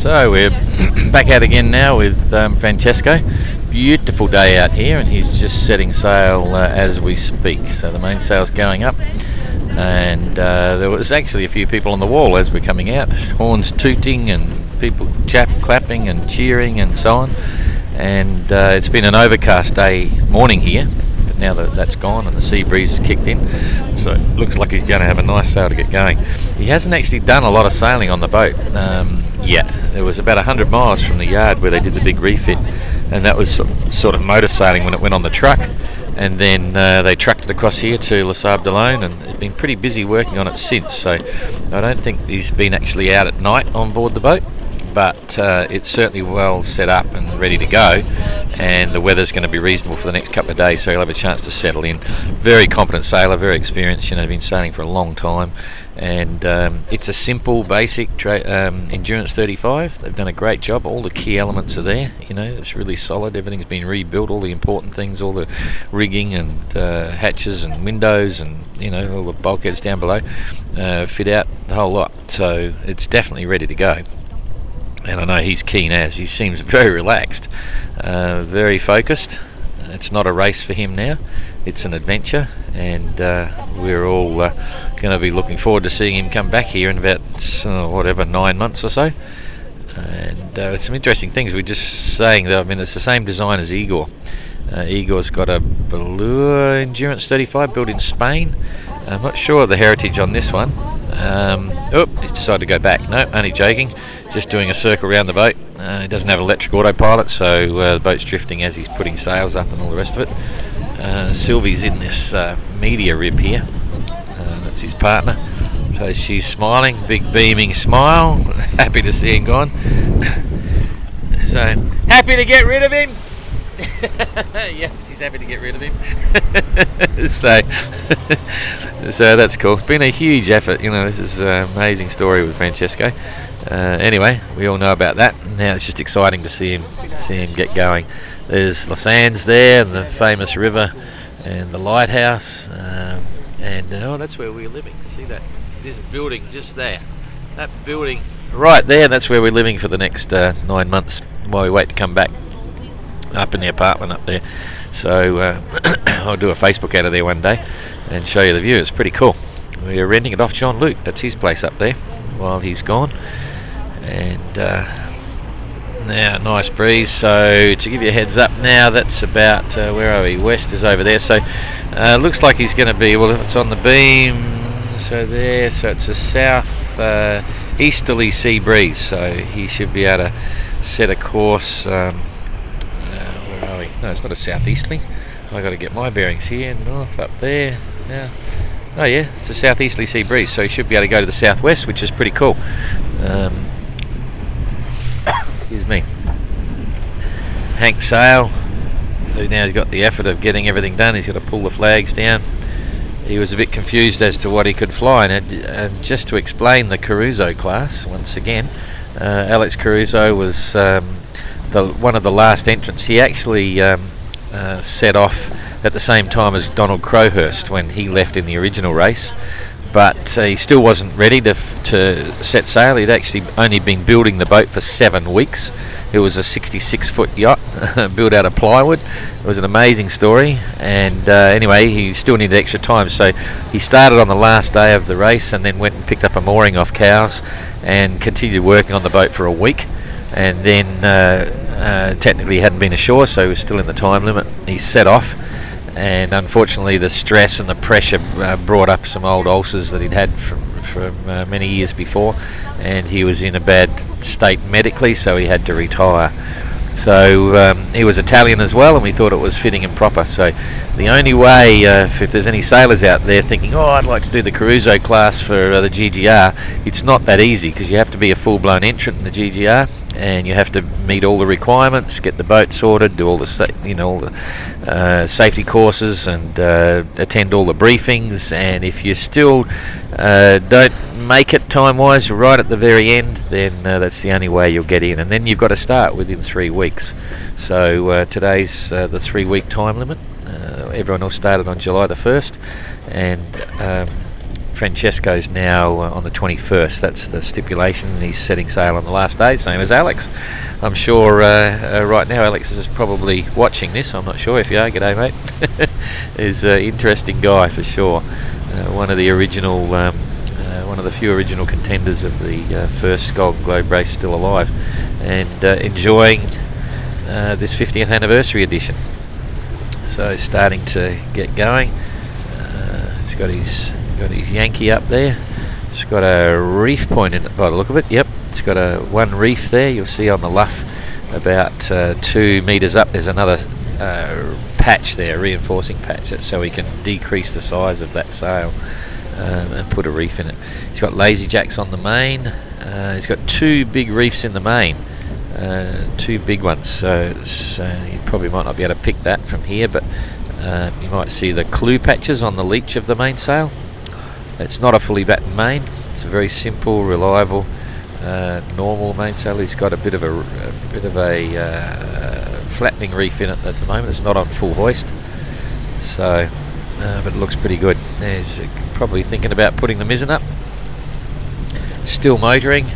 So we're back out again now with Francesco. Beautiful day out here, and he's just setting sail as we speak. So the mainsail's going up, and there was actually a few people on the wall as we're coming out, horns tooting and people clapping and cheering and so on. And it's been an overcast morning here, but now that that's gone and the sea breeze has kicked in, so it looks like he's going to have a nice sail to get going. He hasn't actually done a lot of sailing on the boat yet. There was about 100 miles from the yard where they did the big refit, and that was sort of motor sailing when it went on the truck, and then they trucked it across here to Les Sables alone, and it's been pretty busy working on it since. So I don't think he's been actually out at night on board the boat, but it's certainly well set up and ready to go, and the weather's going to be reasonable for the next couple of days, so he'll have a chance to settle in. Very competent sailor, very experienced, been sailing for a long time, and it's a simple basic Endurance 35. They've done a great job. All the key elements are there, it's really solid. Everything's been rebuilt, all the important things, all the rigging and hatches and windows and all the bulkheads down below, fit out, the whole lot. So it's definitely ready to go. And I know he's keen as. He seems very relaxed, very focused. It's not a race for him now, it's an adventure, and we're all going to be looking forward to seeing him come back here in about 9 months or so. And some interesting things. We're just saying that, it's the same design as Igor. Igor's got a Ballour Endurance 35 built in Spain. I'm not sure of the heritage on this one. He's decided to go back. No, only joking. Just doing a circle around the boat. He doesn't have electric autopilot, so the boat's drifting as he's putting sails up and all the rest of it. Sylvie's in this media rib here. That's his partner. So she's smiling, big beaming smile. Happy to see him gone. So happy to get rid of him. Yeah, she's happy to get rid of him. So that's cool. It's been a huge effort. This is an amazing story with Francesco. Anyway, we all know about that. Now it's just exciting to see him get going. There's Les Sables there, and the famous river, and the lighthouse, and that's where we're living. See that? This building just there. That building right there. That's where we're living for the next 9 months while we wait to come back up in the apartment up there. So I'll do a Facebook out of there one day and show you the view. It's pretty cool. We're renting it off John Luke. That's his place up there while he's gone. And now nice breeze. So to give you a heads up now, that's about where are we? West is over there. So looks like he's going to be, well, it's on the beam, so there, so it's a south easterly sea breeze, so he should be able to set a course. No, it's not a southeasterly. I've got to get my bearings here. North up there. Yeah. Oh yeah, it's a southeasterly sea breeze, so he should be able to go to the southwest, which is pretty cool. Excuse me. Hank sail. So now he's got the effort of getting everything done. He's got to pull the flags down. He was a bit confused as to what he could fly, and just to explain the Carozzo class once again, Alex Carozzo was one of the last entrants. He actually set off at the same time as Donald Crowhurst when he left in the original race, but he still wasn't ready to set sail. He'd actually only been building the boat for 7 weeks. It was a 66-foot yacht built out of plywood. It was an amazing story, and anyway, he still needed extra time, so he started on the last day of the race and then went and picked up a mooring off Cowes and continued working on the boat for a week. And then technically he hadn't been ashore, so he was still in the time limit. He set off, and unfortunately the stress and the pressure brought up some old ulcers that he'd had from many years before, and he was in a bad state medically, so he had to retire. So he was Italian as well, and we thought it was fitting and proper. So the only way, if there's any sailors out there thinking, oh, I'd like to do the Carozzo class for the GGR, it's not that easy, because you have to be a full-blown entrant in the GGR, and you have to meet all the requirements, get the boat sorted, do all the safety courses, and attend all the briefings. And if you still don't make it time-wise right at the very end, then that's the only way you'll get in, and then you've got to start within 3 weeks. So today's the 3-week time limit. Everyone else started on July the 1st, and Francesco's now on the 21st. That's the stipulation, and he's setting sail on the last day, same as Alex. I'm sure right now Alex is probably watching this. I'm not sure. If you are, g'day mate. Is an interesting guy for sure. One of the original, one of the few original contenders of the first Golden Globe race still alive, and enjoying this 50th anniversary edition. So starting to get going. He's got his Yankee up there. It's got a reef point in it by the look of it. Yep, it's got a one reef there. You'll see on the luff about 2 metres up there's another patch there, reinforcing patch. That's so he can decrease the size of that sail and put a reef in it. He's got lazy jacks on the main. He's got 2 big reefs in the main. 2 big ones, so you probably might not be able to pick that from here, but you might see the clue patches on the leech of the mainsail. It's not a fully battened main. It's a very simple, reliable, normal mainsail. He's got a bit of a flattening reef in it at the moment. It's not on full hoist, so but it looks pretty good. He's probably thinking about putting the mizzen up. Still motoring.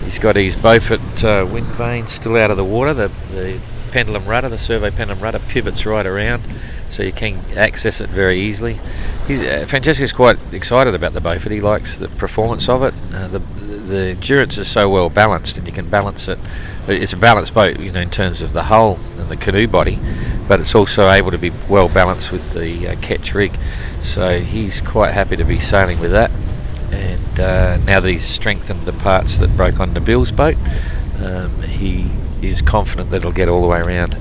He's got his Beaufort wind vane still out of the water. The pendulum rudder, the servo pendulum rudder, pivots right around, so you can access it very easily. Francesco's quite excited about the Beaufort. He likes the performance of it. The endurance is so well balanced, and you can balance it. It's a balanced boat, you know, in terms of the hull and the canoe body, but it's also able to be well balanced with the ketch rig. So he's quite happy to be sailing with that. And now that he's strengthened the parts that broke on the Bill's boat, he is confident that it'll get all the way around.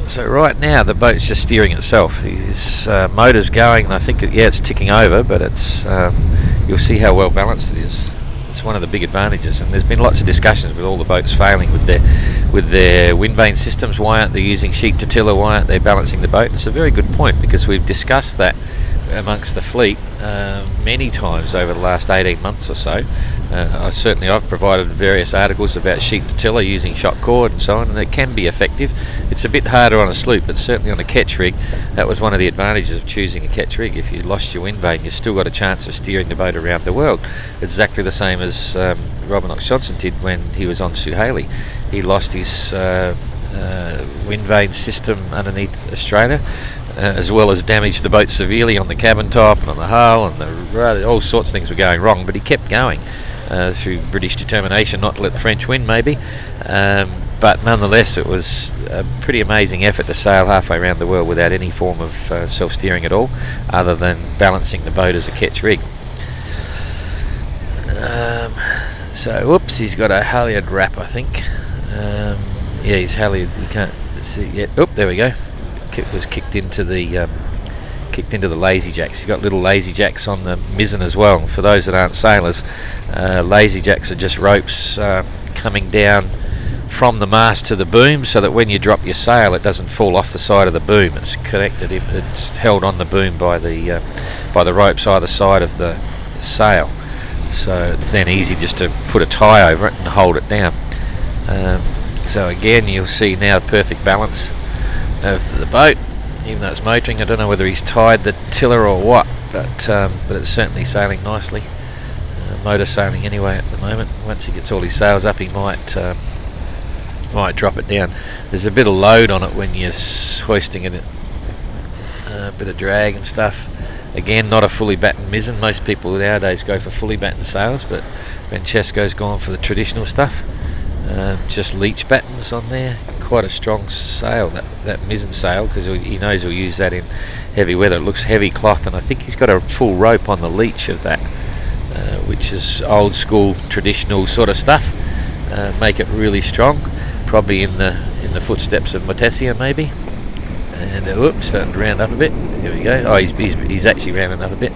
So right now the boat's just steering itself. His motor's going, and I think it's ticking over, but it's you'll see how well balanced it is. It's one of the big advantages, and there's been lots of discussions with all the boats failing with their wind vane systems. Why aren't they using sheet to tiller? Why aren't they balancing the boat? It's a very good point, because we've discussed that amongst the fleet many times over the last 18 months or so. I've provided various articles about sheet to tiller using shock cord and so on, and it can be effective. It's a bit harder on a sloop, but certainly on a ketch rig, that was one of the advantages of choosing a ketch rig. If you lost your wind vane, you've still got a chance of steering the boat around the world. Exactly the same as Robert Knox Johnson did when he was on Suhaili. He lost his wind vane system underneath Australia, as well as damaged the boat severely on the cabin top and on the hull, and all sorts of things were going wrong, but he kept going through British determination not to let the French win, maybe. But nonetheless, it was a pretty amazing effort to sail halfway around the world without any form of self-steering at all, other than balancing the boat as a ketch rig. So, whoops, he's got a halyard wrap, I think. Yeah, he's halyard. You can't see it yet. Oh, there we go. Was kicked into the lazy jacks. You've got little lazy jacks on the mizzen as well. For those that aren't sailors, lazy jacks are just ropes coming down from the mast to the boom, so that when you drop your sail, it doesn't fall off the side of the boom. It's connected. It's held on the boom by the ropes either side of the sail. So it's then easy just to put a tie over it and hold it down. So again, you'll see now perfect balance of the boat, even though it's motoring. I don't know whether he's tied the tiller or what, but it's certainly sailing nicely. Motor sailing anyway at the moment. Once he gets all his sails up, he might drop it down. There's a bit of load on it when you're hoisting it, a bit of drag and stuff. Again, not a fully battened mizzen. Most people nowadays go for fully battened sails, but Francesco's gone for the traditional stuff. Just leech battens on there. Quite a strong sail, that mizzen sail, because he knows he'll use that in heavy weather. It looks heavy cloth, and I think he's got a full rope on the leech of that, which is old school traditional sort of stuff. Make it really strong, probably in the footsteps of Motesia maybe. And whoops, starting to round up a bit. Here we go. Oh, he's actually rounding up a bit,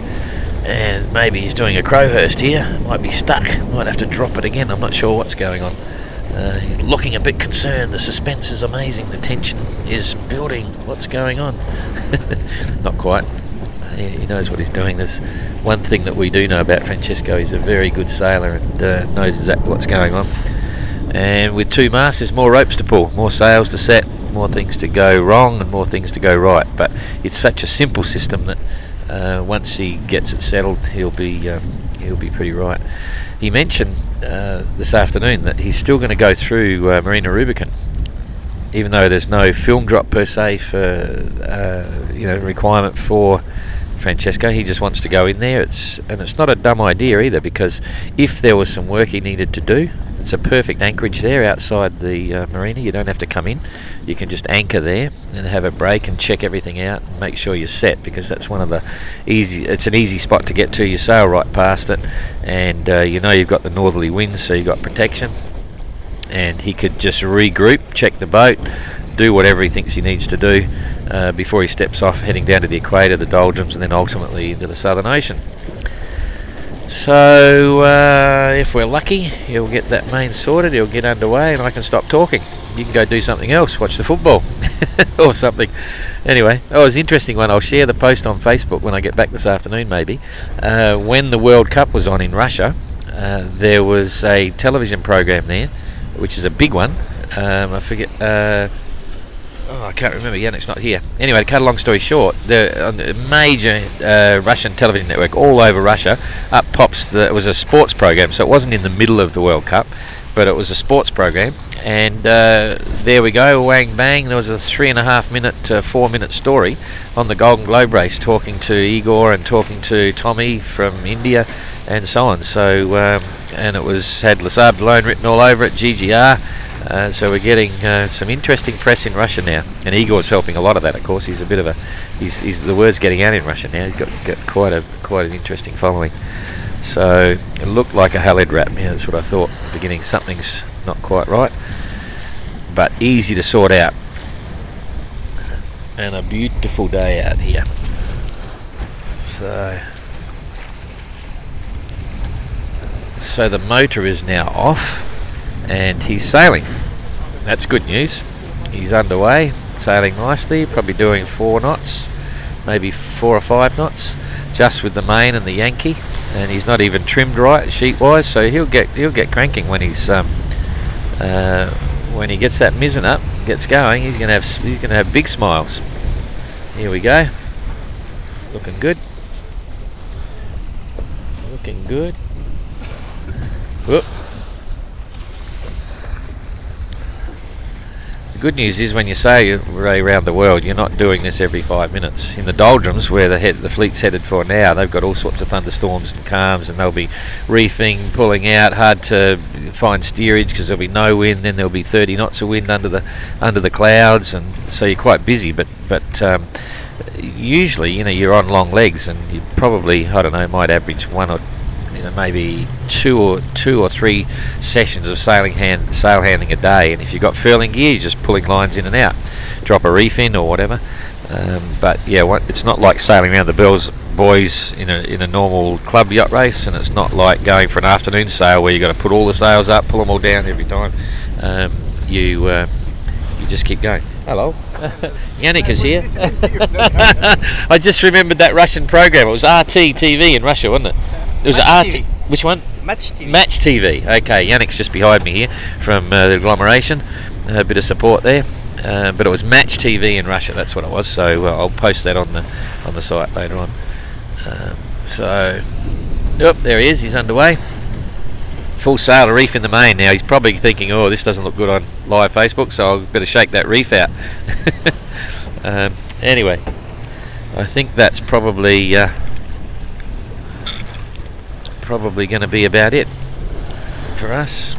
and maybe he's doing a crowhurst here. Might be stuck. Might have to drop it again. I'm not sure what's going on. He's looking a bit concerned. The suspense is amazing. The tension is building. What's going on? Not quite. He knows what he's doing. There's one thing that we do know about Francesco. He's a very good sailor and knows exactly what's going on. And with 2 masts, there's more ropes to pull, more sails to set, more things to go wrong and more things to go right. But it's such a simple system that once he gets it settled, he'll be pretty right. He mentioned this afternoon that he's still going to go through Marina Rubicon, even though there's no film drop per se for requirement for Francesco. He just wants to go in there. It's not a dumb idea either, because if there was some work he needed to do, it's a perfect anchorage there outside the marina. You don't have to come in. You can just anchor there and have a break and check everything out and make sure you're set, because that's one of the it's an easy spot to get to. You sail right past it, and you've got the northerly winds, so you've got protection. And he could just regroup, check the boat, do whatever he thinks he needs to do before he steps off, heading down to the equator, the doldrums, and then ultimately into the Southern Ocean. So if we're lucky, he'll get that main sorted, he'll get underway, and I can stop talking. You can go do something else, watch the football or something. Anyway, it was an interesting one. I'll share the post on Facebook when I get back this afternoon, maybe. When the World Cup was on in Russia, there was a television program there, which is a big one. I forget. I can't remember. Yannick's not here. Anyway, to cut a long story short, the major Russian television network all over Russia, up pops it was a sports program, so it wasn't in the middle of the World Cup, but it was a sports program. And there we go, wang bang. There was a 3.5 minute, 4 minute story on the Golden Globe race, talking to Igor and talking to Tommy from India, and so on. So and it had Les Sables written all over it, GGR. So we're getting some interesting press in Russia now, and Igor's helping a lot of that. Of course, he's a bit of the word's getting out in Russia now. He's got quite an interesting following. So it looked like a Haled wrap. Yeah, that's what I thought at the beginning. Something's not quite right, but easy to sort out. And a beautiful day out here. So the motor is now off, and he's sailing. That's good news. He's underway, sailing nicely, probably doing 4 knots, maybe 4 or 5 knots, just with the main and the Yankee. And he's not even trimmed right sheet wise, so he'll get cranking when he's when he gets that mizzen up, gets going. He's gonna have big smiles. Here we go. Looking good. Looking good. Whoop. The good news is, when you sail around the world, you're not doing this every 5 minutes. In the doldrums, where the fleet's headed for now, they've got all sorts of thunderstorms and calms, and they'll be reefing, pulling out, hard to find steerage because there'll be no wind. Then there'll be 30 knots of wind under the clouds, and so you're quite busy. But usually, you're on long legs, and you probably, I don't know, might average one or maybe two or three sessions of sail handling a day. And if you've got furling gear, you're just pulling lines in and out, drop a reef in or whatever. But yeah, it's not like sailing around the buoys in a normal club yacht race, and it's not like going for an afternoon sail where you've got to put all the sails up, pull them all down every time. You just keep going. Hello. Yannick is here. I just remembered that Russian program. It was RT TV in Russia, wasn't it? It was RT. Which one? Match TV. Match TV. Okay, Yannick's just behind me here from the agglomeration. A bit of support there. But it was Match TV in Russia. That's what it was. So I'll post that on the site later on. There he is. He's underway. Full sail, a reef in the main now. He's probably thinking, oh, this doesn't look good on live Facebook, so I'll better shake that reef out. Anyway, I think that's probably going to be about it for us.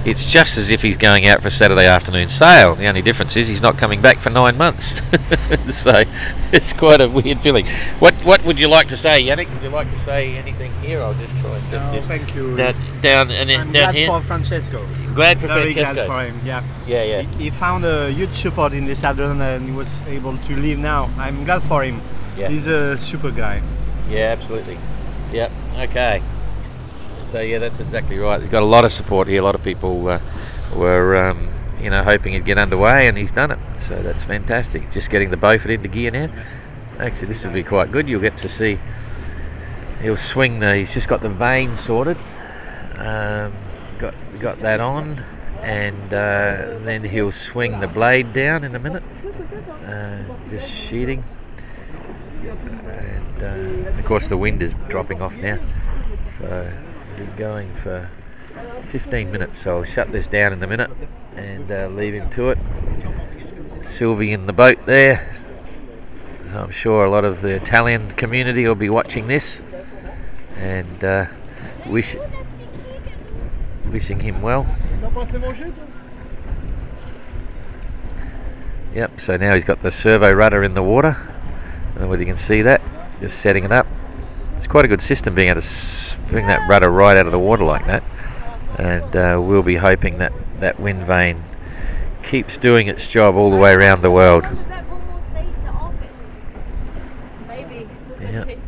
It's just as if he's going out for a Saturday afternoon sail. The only difference is he's not coming back for 9 months. So it's quite a weird feeling. What would you like to say, Yannick? Would you like to say anything here? I'll just try and get this. Thank you. Down glad here. for Francesco. Glad for Very Francesco. glad for him. Yeah. Yeah. He found a huge support in Les Sables, and he was able to leave now. I'm glad for him. Yeah. He's a super guy. Yeah, absolutely. Yep. Okay. So yeah, that's exactly right. He's got a lot of support here. A lot of people were hoping he'd get underway, and he's done it. So that's fantastic. Just getting the Beaufort into gear now. Actually, this will be quite good. You'll get to see. He'll swing he's just got the vane sorted. Got that on, and then he'll swing the blade down in a minute, just sheeting, and of course the wind is dropping off now, so we'll be going for 15 minutes, so I'll shut this down in a minute and leave him to it. Sylvie in the boat there, so I'm sure a lot of the Italian community will be watching this, and wishing him well. Yep, so now he's got the servo rudder in the water. I don't know whether you can see that, just setting it up. It's quite a good system being able to bring that rudder right out of the water like that, and we'll be hoping that that wind vane keeps doing its job all the way around the world. Yep.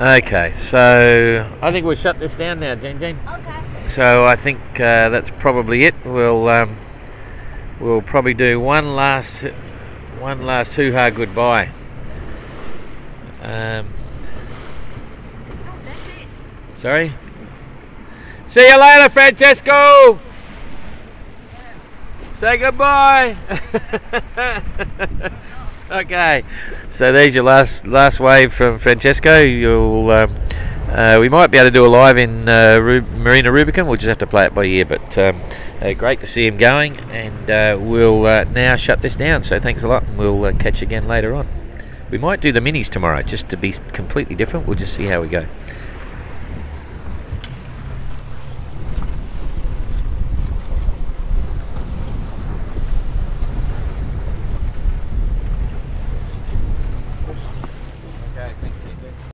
Okay, so I think we'll shut this down now, Jane. Okay. So I think that's probably it. We'll probably do one last hoo-ha goodbye. Sorry. See you later, Francesco. Say goodbye. Okay, so there's your last wave from Francesco. You'll we might be able to do a live in Marina Rubicon. We'll just have to play it by ear, but great to see him going, and we'll now shut this down. So thanks a lot, and we'll catch you again later on. We might do the minis tomorrow, just to be completely different. We'll just see how we go.